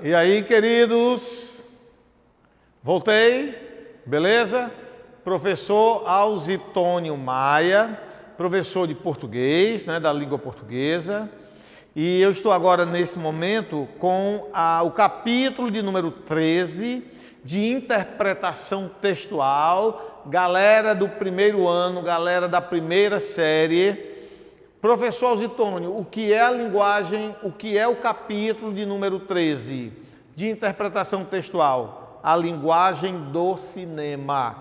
E aí, queridos? Voltei, beleza? Professor Alzitônio Maia, professor de português, né, da língua portuguesa. E eu estou agora, nesse momento, com o capítulo de número 13, de interpretação textual. Galera do primeiro ano, galera da primeira série. Professor Alzitônio, o que é a linguagem, o que é o capítulo de número 13 de interpretação textual? A linguagem do cinema.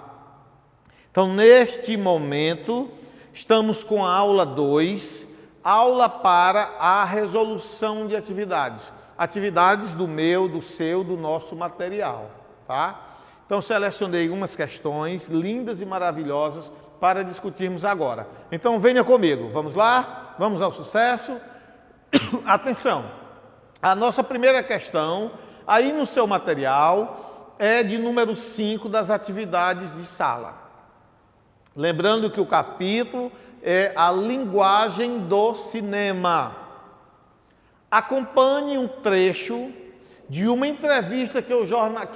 Então, neste momento, estamos com a aula 2, aula para a resolução de atividades. Atividades do meu, do seu, do nosso material, tá? Então, selecionei umas questões lindas e maravilhosas para discutirmos agora. Então, venha comigo. Vamos lá? Vamos ao sucesso? Atenção! A nossa primeira questão, aí no seu material, é de número 5 das atividades de sala. Lembrando que o capítulo é a linguagem do cinema. Acompanhe um trecho de uma entrevista que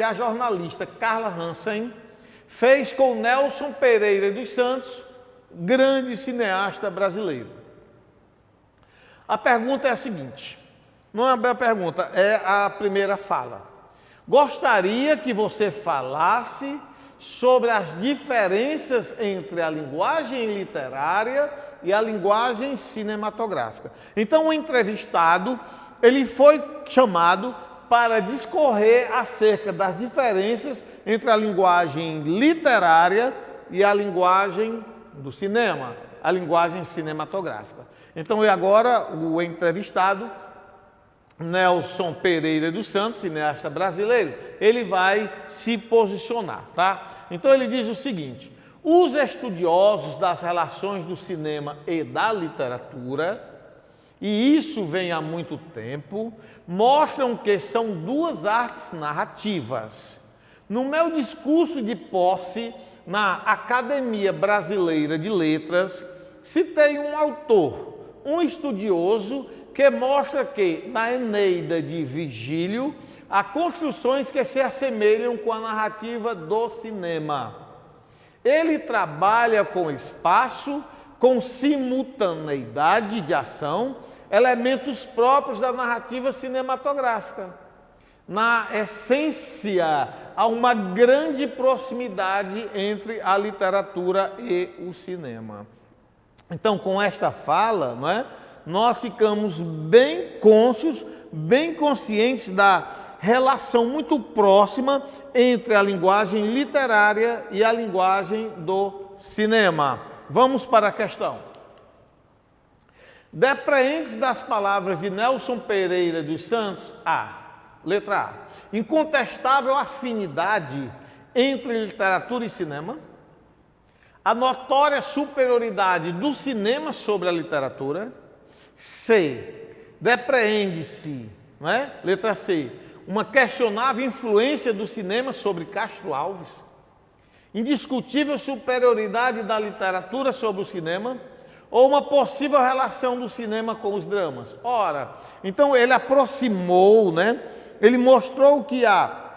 a jornalista Carla Hansen fez com Nelson Pereira dos Santos, grande cineasta brasileiro. A pergunta é a seguinte, não é a minha pergunta, é a primeira fala. Gostaria que você falasse sobre as diferenças entre a linguagem literária e a linguagem cinematográfica. Então, o entrevistado, ele foi chamado para discorrer acerca das diferenças entre a linguagem literária e a linguagem do cinema, a linguagem cinematográfica. Então, e agora o entrevistado, Nelson Pereira dos Santos, cineasta brasileiro, ele vai se posicionar, tá? Então, ele diz o seguinte: os estudiosos das relações do cinema e da literatura, e isso vem há muito tempo, mostram que são duas artes narrativas. No meu discurso de posse na Academia Brasileira de Letras, citei um autor, um estudioso, que mostra que na Eneida de Virgílio há construções que se assemelham com a narrativa do cinema. Ele trabalha com espaço, com simultaneidade de ação, elementos próprios da narrativa cinematográfica. Na essência, há uma grande proximidade entre a literatura e o cinema. Então, com esta fala, não é, nós ficamos bem cônscios, bem conscientes da relação muito próxima entre a linguagem literária e a linguagem do cinema. Vamos para a questão. Depreende das palavras de Nelson Pereira dos Santos, letra A, incontestável afinidade entre literatura e cinema, a notória superioridade do cinema sobre a literatura. C, depreende-se, não é? Letra C, uma questionável influência do cinema sobre Castro Alves, indiscutível superioridade da literatura sobre o cinema, ou uma possível relação do cinema com os dramas. Ora, então ele aproximou, né? Ele mostrou que há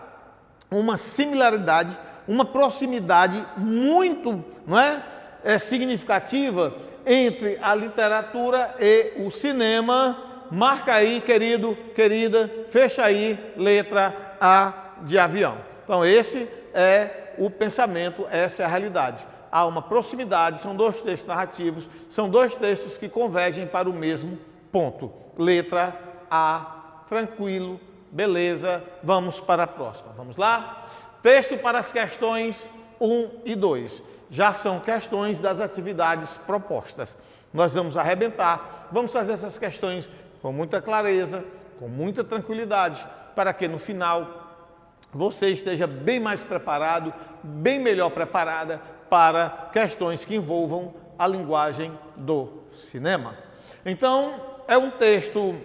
uma similaridade, uma proximidade muito, não é, significativa entre a literatura e o cinema. Marca aí, querido, querida, fecha aí, letra A de avião. Então, esse é o pensamento, essa é a realidade. Há uma proximidade, são dois textos narrativos, são dois textos que convergem para o mesmo ponto. Letra A, tranquilo, beleza, vamos para a próxima. Vamos lá? Texto para as questões 1 e 2. Já são questões das atividades propostas. Nós vamos arrebentar, vamos fazer essas questões com muita clareza, com muita tranquilidade, para que no final você esteja bem mais preparado, bem melhor preparada para questões que envolvam a linguagem do cinema. Então, é um texto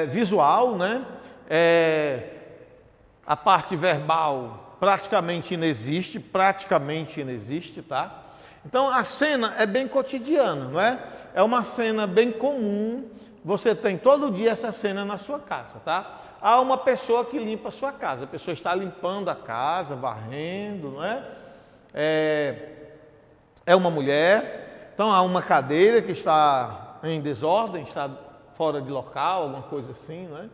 visual, né? A parte verbal praticamente inexiste, tá? Então, a cena é bem cotidiana, não é? É uma cena bem comum você tem todo dia essa cena na sua casa, tá? Há uma pessoa que limpa a sua casa, a pessoa está limpando a casa, varrendo, não é? É uma mulher, então há uma cadeira que está em desordem, está fora de local, alguma coisa assim, não é?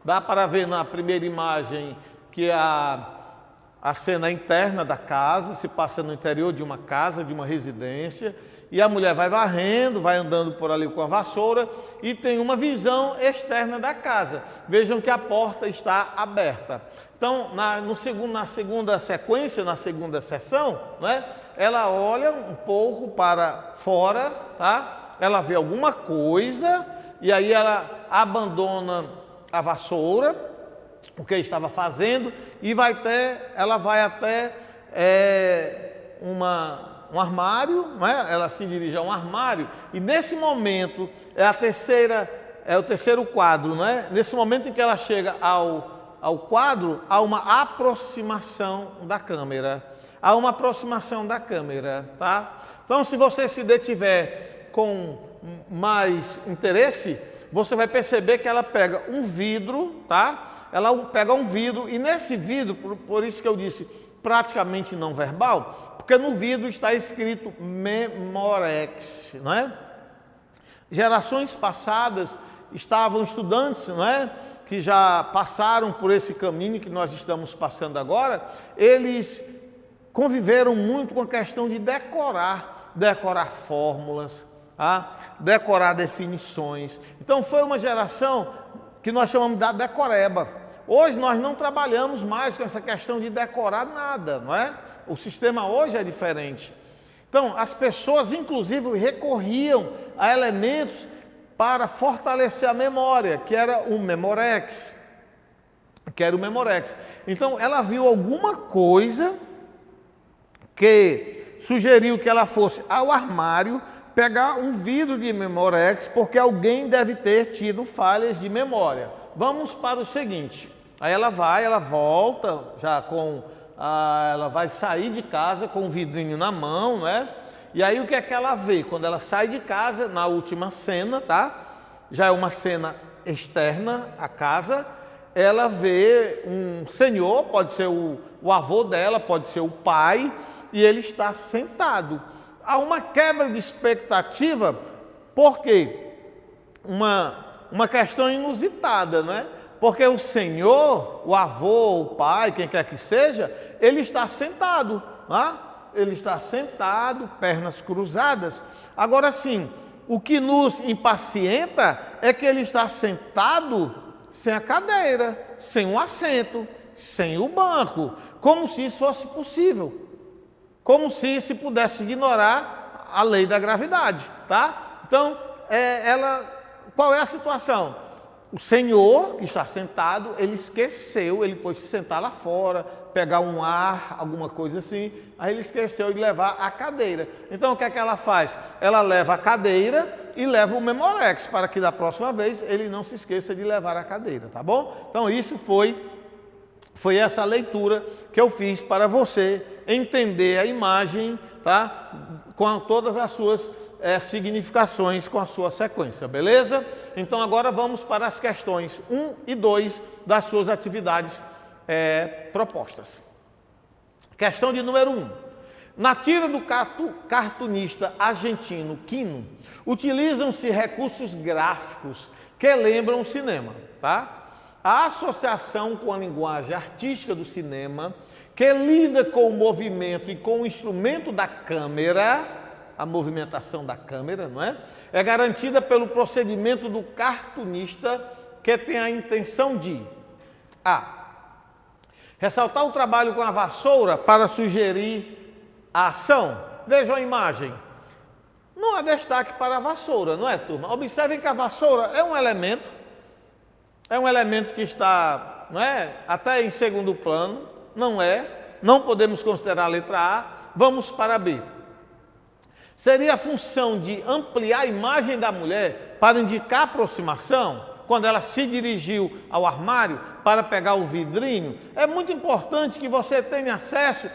Dá para ver na primeira imagem que a cena interna da casa, se passa no interior de uma casa, de uma residência, e a mulher vai varrendo, vai andando por ali com a vassoura e tem uma visão externa da casa. Vejam que a porta está aberta. Então, na segunda sequência, na segunda sessão, né, ela olha um pouco para fora, tá? Ela vê alguma coisa e aí ela abandona a vassoura, o que estava fazendo, e ela vai até um armário, né? Ela se dirige a um armário, e nesse momento é o terceiro quadro, né? Nesse momento em que ela chega ao quadro, há uma aproximação da câmera. Há uma aproximação da câmera, tá? Então, se você se detiver com mais interesse, você vai perceber que ela pega um vidro, tá? Ela pega um vidro, e nesse vidro, por isso que eu disse praticamente não verbal, porque no vidro está escrito Memorex, não é? Gerações passadas estavam estudantes, não é? Que já passaram por esse caminho que nós estamos passando agora, eles conviveram muito com a questão de decorar fórmulas, tá? Decorar definições. Então foi uma geração que nós chamamos da decoreba. Hoje nós não trabalhamos mais com essa questão de decorar nada, não é? O sistema hoje é diferente. Então, as pessoas, inclusive, recorriam a elementos para fortalecer a memória, que era o Memorex. Então, ela viu alguma coisa que sugeriu que ela fosse ao armário pegar um vidro de Memorex, porque alguém deve ter tido falhas de memória. Vamos para o seguinte. Aí ela volta, ela vai sair de casa com o vidrinho na mão, né? E aí o que é que ela vê? Quando ela sai de casa, na última cena, tá? Já é uma cena externa à casa, ela vê um senhor, pode ser o avô dela, pode ser o pai, e ele está sentado. Há uma quebra de expectativa, porque uma questão inusitada, né? Porque o senhor, o avô, o pai, quem quer que seja, ele está sentado, né? Ele está sentado, pernas cruzadas. Agora sim, o que nos impacienta é que ele está sentado sem a cadeira, sem o assento, sem o banco, como se isso fosse possível, como se pudesse ignorar a lei da gravidade, tá? Então, qual é a situação? O senhor que está sentado, ele esqueceu, ele foi se sentar lá fora, pegar um ar, alguma coisa assim, aí ele esqueceu de levar a cadeira. Então o que é que ela faz? Ela leva a cadeira e leva o Memorex, para que da próxima vez ele não se esqueça de levar a cadeira, tá bom? Então isso foi essa leitura que eu fiz para você entender a imagem, tá? Com todas as suas significações, com a sua sequência, beleza? Então agora vamos para as questões 1 e 2 das suas atividades propostas. Questão de número 1. Na tira do cartunista argentino Quino, utilizam-se recursos gráficos que lembram o cinema, tá? A associação com a linguagem artística do cinema, que lida com o movimento e com o instrumento da câmera, a movimentação da câmera, não é? É garantida pelo procedimento do cartunista, que tem a intenção de ressaltar o trabalho com a vassoura para sugerir a ação. Vejam a imagem. Não há destaque para a vassoura, não é, turma? Observem que a vassoura é um elemento que está, não é, até em segundo plano, não podemos considerar a letra A. Vamos para B. Seria a função de ampliar a imagem da mulher para indicar aproximação, quando ela se dirigiu ao armário para pegar o vidrinho. É muito importante que você tenha acesso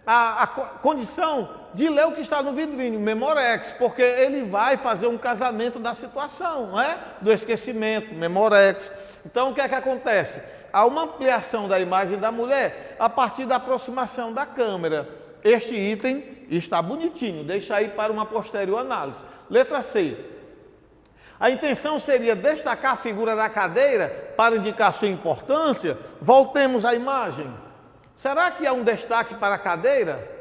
à condição de ler o que está no vidrinho, Memorex, porque ele vai fazer um casamento da situação, não é? Do esquecimento, Memorex. Então, o que é que acontece? Há uma ampliação da imagem da mulher a partir da aproximação da câmera. Este item está bonitinho, deixa aí para uma posterior análise. Letra C. A intenção seria destacar a figura da cadeira para indicar sua importância. Voltemos à imagem. Será que há um destaque para a cadeira?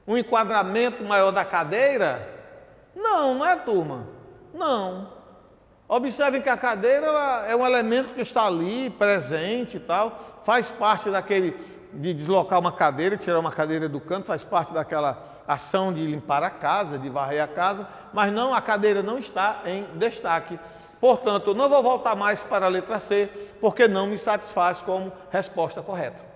Um enquadramento maior da cadeira? Não, não é, turma? Não. Observem que a cadeira é um elemento que está ali, presente e tal, faz parte daquele de deslocar uma cadeira, tirar uma cadeira do canto, faz parte daquela ação de limpar a casa, de varrer a casa, mas não, a cadeira não está em destaque. Portanto, eu não vou voltar mais para a letra C, porque não me satisfaz como resposta correta.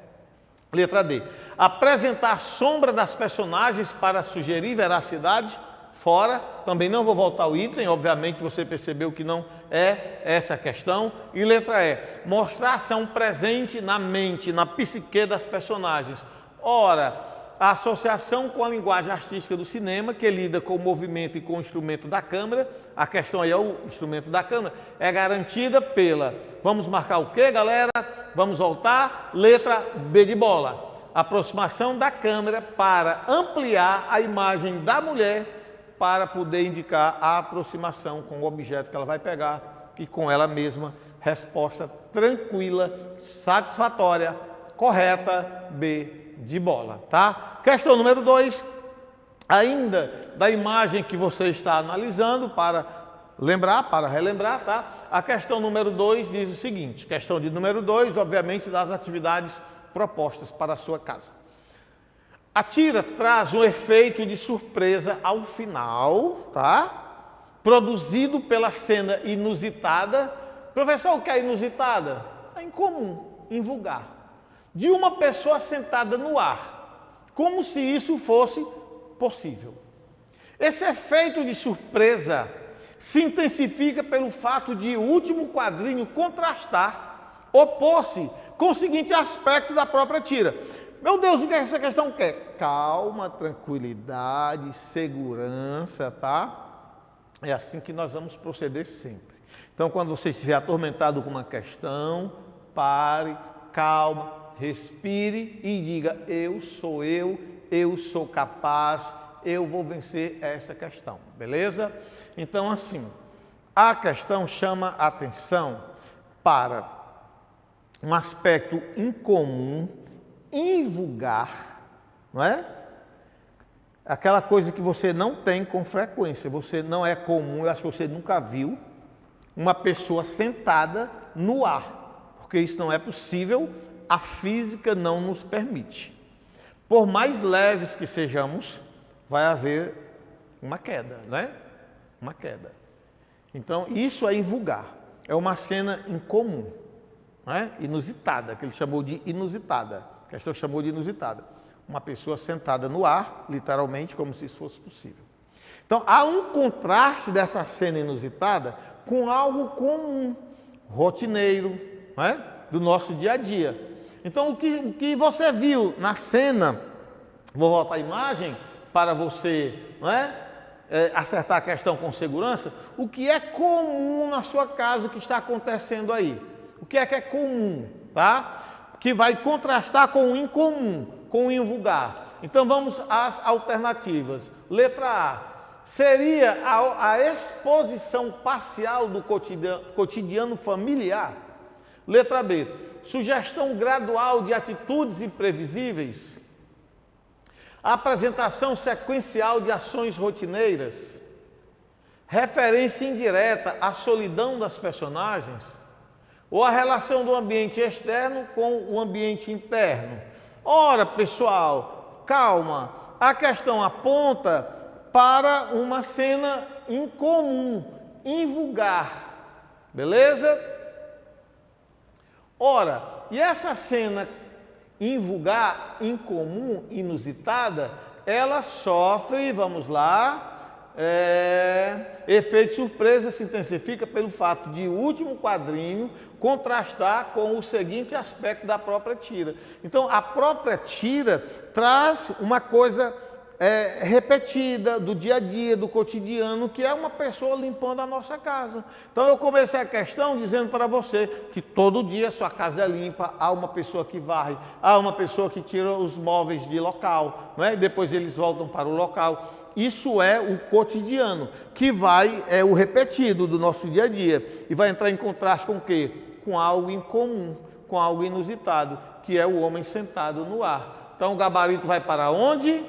Letra D. Apresentar a sombra das personagens para sugerir veracidade, fora. Também não vou voltar ao item, obviamente você percebeu que não é essa a questão. E letra E. Mostrar ação presente na mente, na psique das personagens. Ora, a associação com a linguagem artística do cinema, que lida com o movimento e com o instrumento da câmera, a questão aí é o instrumento da câmera, é garantida pela, vamos marcar o quê, galera? Vamos voltar, letra B de bola. Aproximação da câmera para ampliar a imagem da mulher para poder indicar a aproximação com o objeto que ela vai pegar e com ela mesma. Resposta tranquila, satisfatória, correta, B de bola, tá? Questão número 2, ainda da imagem que você está analisando para lembrar, para relembrar, tá? A questão número 2 diz o seguinte, questão de número 2, obviamente, das atividades propostas para a sua casa. A tira traz um efeito de surpresa ao final, tá? Produzido pela cena inusitada. Professor, o que é inusitada? É incomum, invulgar. De uma pessoa sentada no ar, como se isso fosse possível. Esse efeito de surpresa se intensifica pelo fato de o último quadrinho contrastar, opor-se com o seguinte aspecto da própria tira. Meu Deus, o que essa questão quer? Calma, tranquilidade, segurança, tá? É assim que nós vamos proceder sempre. Então, quando você estiver atormentado com uma questão, pare, calma, respire e diga, eu sou capaz, eu vou vencer essa questão, beleza? Então, assim, a questão chama a atenção para um aspecto incomum, invulgar, não é? Aquela coisa que você não tem com frequência, você não é comum, eu acho que você nunca viu uma pessoa sentada no ar, porque isso não é possível, a física não nos permite. Por mais leves que sejamos, vai haver uma queda, né? Uma queda. Então, isso é invulgar. É uma cena incomum, né? Inusitada, que ele chamou de inusitada. A questão chamou de inusitada. Uma pessoa sentada no ar, literalmente, como se isso fosse possível. Então, há um contraste dessa cena inusitada com algo comum, rotineiro, né? Do nosso dia a dia. Então, o que você viu na cena, vou voltar a imagem para você, não é? Acertar a questão com segurança, o que é comum na sua casa, o que está acontecendo aí? O que é comum, tá? Que vai contrastar com o incomum, com o invulgar. Então, vamos às alternativas. Letra A, seria a exposição parcial do cotidiano familiar. Letra B, sugestão gradual de atitudes imprevisíveis. Apresentação sequencial de ações rotineiras. Referência indireta à solidão das personagens. Ou a relação do ambiente externo com o ambiente interno. Ora, pessoal, calma. A questão aponta para uma cena incomum, invulgar. Beleza? Ora, e essa cena invulgar, incomum, inusitada, ela sofre, vamos lá, efeito de surpresa se intensifica pelo fato de o último quadrinho contrastar com o seguinte aspecto da própria tira. Então, a própria tira traz uma coisa repetida do dia a dia, do cotidiano, que é uma pessoa limpando a nossa casa. Então eu comecei a questão dizendo para você que todo dia sua casa é limpa, há uma pessoa que varre, há uma pessoa que tira os móveis de local, não é? Depois eles voltam para o local. Isso é o cotidiano, que é o repetido do nosso dia a dia, e vai entrar em contraste com o quê? Com algo incomum, com algo inusitado, que é o homem sentado no ar. Então o gabarito vai para onde?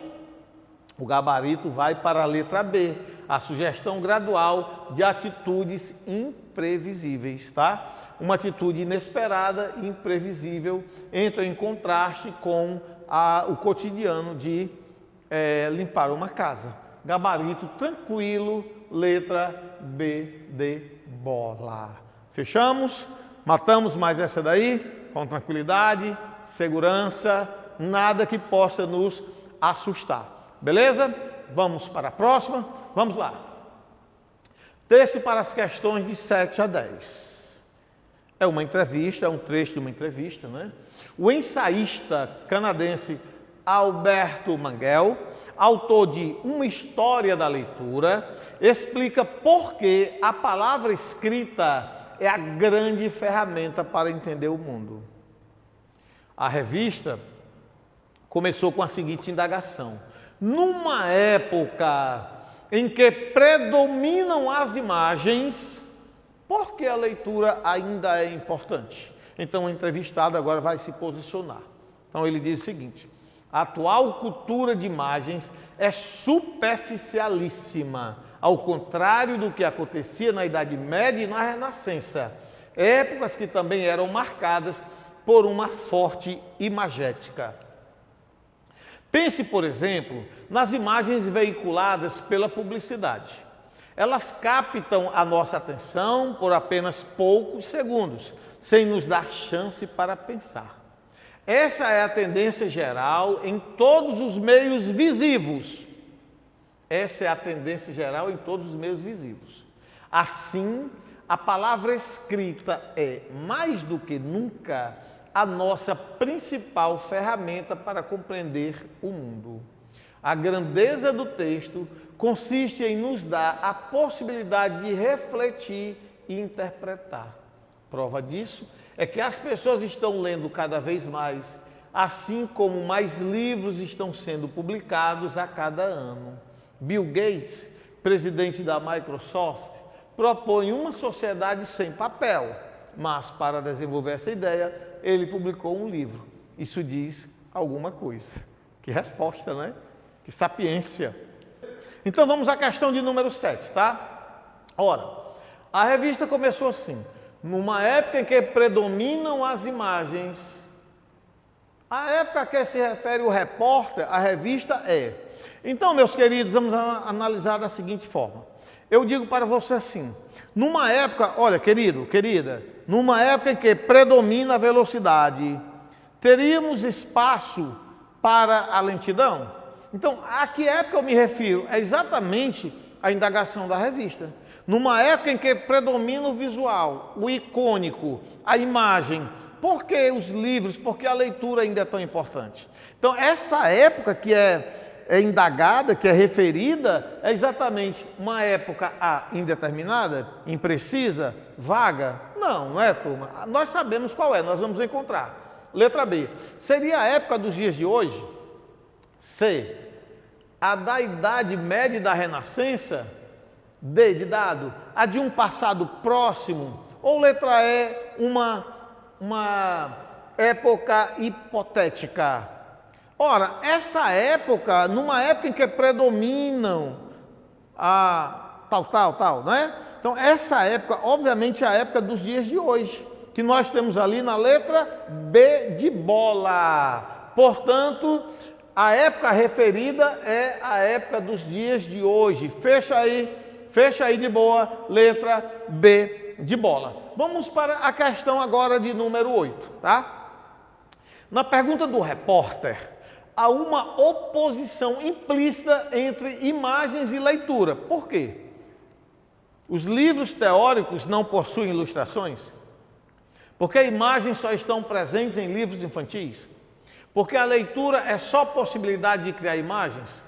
O gabarito vai para a letra B, a sugestão gradual de atitudes imprevisíveis, tá? Uma atitude inesperada e imprevisível entra em contraste com o cotidiano de limpar uma casa. Gabarito tranquilo, letra B de bola. Fechamos? Matamos mais essa daí? Com tranquilidade, segurança, nada que possa nos assustar. Beleza? Vamos para a próxima. Vamos lá. Texto para as questões de 7 a 10. É uma entrevista, é um trecho de uma entrevista, né? O ensaísta canadense Alberto Manguel, autor de Uma História da Leitura, explica por que a palavra escrita é a grande ferramenta para entender o mundo. A revista começou com a seguinte indagação: numa época em que predominam as imagens, por que a leitura ainda é importante? Então o entrevistado agora vai se posicionar. Então ele diz o seguinte: a atual cultura de imagens é superficialíssima, ao contrário do que acontecia na Idade Média e na Renascença, épocas que também eram marcadas por uma forte imagética. Pense, por exemplo, nas imagens veiculadas pela publicidade. Elas captam a nossa atenção por apenas poucos segundos, sem nos dar chance para pensar. Essa é a tendência geral em todos os meios visivos. Essa é a tendência geral em todos os meios visivos. Assim, a palavra escrita é, mais do que nunca, a nossa principal ferramenta para compreender o mundo. A grandeza do texto consiste em nos dar a possibilidade de refletir e interpretar. Prova disso é que as pessoas estão lendo cada vez mais, assim como mais livros estão sendo publicados a cada ano. Bill Gates, presidente da Microsoft, propõe uma sociedade sem papel, mas para desenvolver essa ideia, ele publicou um livro. Isso diz alguma coisa. Que resposta, né? Que sapiência. Então vamos à questão de número 7, tá? Ora, a revista começou assim: numa época em que predominam as imagens. A época a que se refere o repórter, a revista é. Então, meus queridos, vamos analisar da seguinte forma. Eu digo para você assim: numa época, olha, querido, querida, numa época em que predomina a velocidade, teríamos espaço para a lentidão? Então, a que época eu me refiro? É exatamente a indagação da revista. Numa época em que predomina o visual, o icônico, a imagem, por que os livros, por que a leitura ainda é tão importante? Então, essa época que é indagada, que é referida, é exatamente uma época indeterminada, imprecisa, vaga? Não, não é, turma? Nós sabemos qual é, nós vamos encontrar. Letra B. Seria a época dos dias de hoje? C. A da Idade Média e da Renascença? D de dado. A de um passado próximo? Ou letra E, uma época hipotética? Ora, essa época, numa época em que predominam a tal, né? Então, essa época, obviamente, é a época dos dias de hoje, que nós temos ali na letra B de bola. Portanto, a época referida é a época dos dias de hoje. Fecha aí de boa, letra B de bola. Vamos para a questão agora de número 8, tá? Na pergunta do repórter, há uma oposição implícita entre imagens e leitura. Por quê? Os livros teóricos não possuem ilustrações? Porque imagens só estão presentes em livros infantis? Porque a leitura é só possibilidade de criar imagens?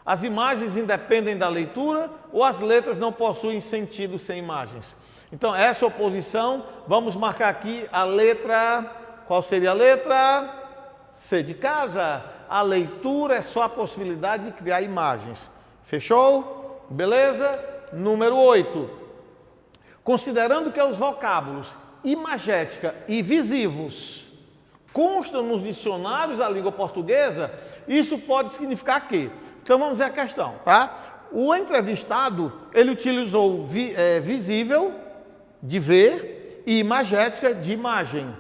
As imagens independem da leitura ou as letras não possuem sentido sem imagens? Então, essa oposição, vamos marcar aqui a letra, qual seria a letra? C de casa. A leitura é só a possibilidade de criar imagens. Fechou? Beleza? Número 8. Considerando que os vocábulos imagética e visivos constam nos dicionários da língua portuguesa, isso pode significar quê? Então vamos ver a questão, tá? O entrevistado, ele utilizou visível, de ver, e imagética, de imagem.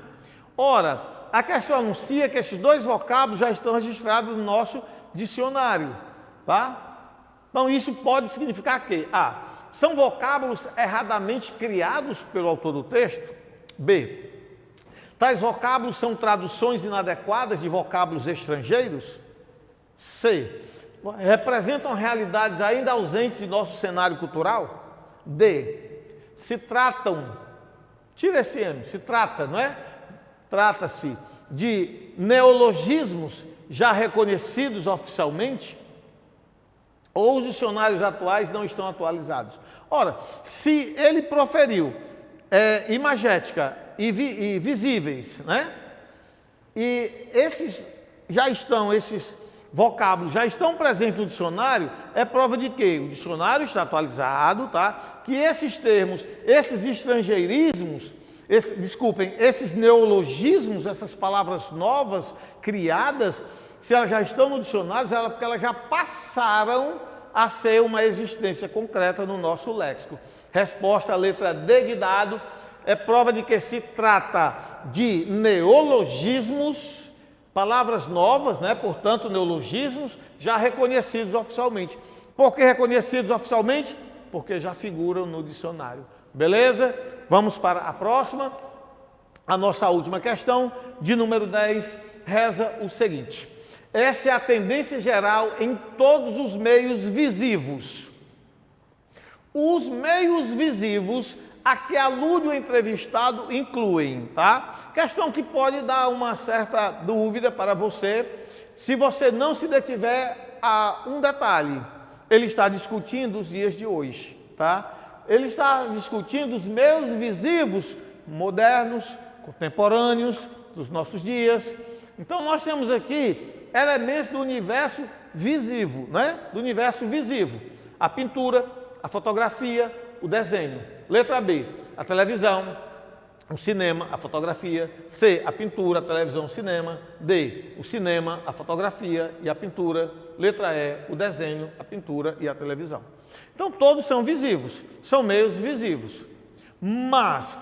Ora, a questão anuncia que esses dois vocábulos já estão registrados no nosso dicionário, tá? Então isso pode significar que A, são vocábulos erradamente criados pelo autor do texto? B, tais vocábulos são traduções inadequadas de vocábulos estrangeiros? C, representam realidades ainda ausentes de nosso cenário cultural? D, se tratam, tira esse M, se trata, não é? Trata-se de neologismos já reconhecidos oficialmente? Ou os dicionários atuais não estão atualizados? Ora, se ele proferiu imagética e visíveis, né? E esses vocábulos já estão presentes no dicionário, é prova de que o dicionário está atualizado, tá? Que esses termos, esses estrangeirismos, esses neologismos, essas palavras novas criadas, se elas já estão no dicionário, é porque elas já passaram a ser uma existência concreta no nosso léxico. Resposta, a letra D de dado, é prova de que se trata de neologismos, palavras novas, né? Portanto, neologismos já reconhecidos oficialmente. Por que reconhecidos oficialmente? Porque já figuram no dicionário. Beleza? Vamos para a próxima. A nossa última questão, de número 10, reza o seguinte. Essa é a tendência geral em todos os meios visivos. Os meios visivos a que alude o entrevistado incluem, tá? Questão que pode dar uma certa dúvida para você, se você não se detiver a um detalhe. Ele está discutindo os dias de hoje, tá? Ele está discutindo os meios visivos modernos, contemporâneos, dos nossos dias. Então, nós temos aqui elementos do universo visível, né? Do universo visível. A pintura, a fotografia, o desenho. Letra B, a televisão, o cinema, a fotografia. C, a pintura, a televisão, o cinema. D, o cinema, a fotografia e a pintura. Letra E, o desenho, a pintura e a televisão. Então, todos são visivos, são meios visivos. Mas,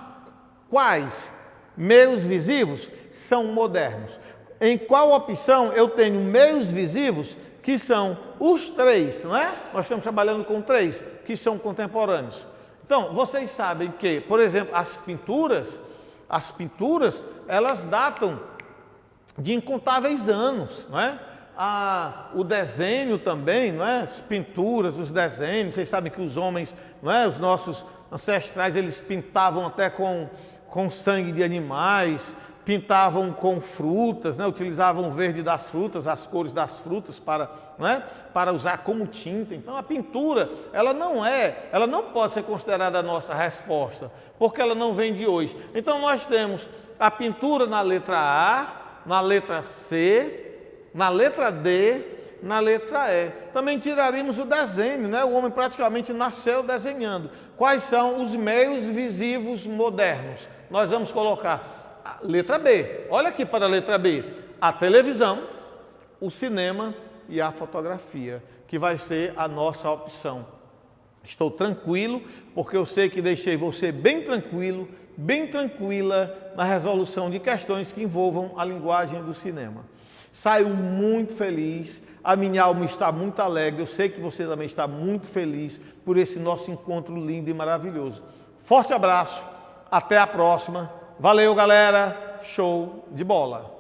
quais meios visivos são modernos? Em qual opção eu tenho meios visivos que são os três, não é? Nós estamos trabalhando com três, que são contemporâneos. Então, vocês sabem que, por exemplo, as pinturas, elas datam de incontáveis anos, não é? O desenho também, não é? As pinturas, os desenhos, vocês sabem que os homens, não é? Os nossos ancestrais, eles pintavam até com sangue de animais, pintavam com frutas, né? Utilizavam o verde das frutas, as cores das frutas para usar como tinta. Então a pintura, ela não pode ser considerada a nossa resposta, porque ela não vem de hoje. Então nós temos a pintura na letra A, na letra C, na letra D, na letra E. Também tiraríamos o desenho, né? O homem praticamente nasceu desenhando. Quais são os meios visivos modernos? Nós vamos colocar a letra B. Olha aqui para a letra B. A televisão, o cinema e a fotografia, que vai ser a nossa opção. Estou tranquilo, porque eu sei que deixei você bem tranquilo, bem tranquila na resolução de questões que envolvam a linguagem do cinema. Saio muito feliz, a minha alma está muito alegre, eu sei que você também está muito feliz por esse nosso encontro lindo e maravilhoso. Forte abraço, até a próxima. Valeu, galera. Show de bola.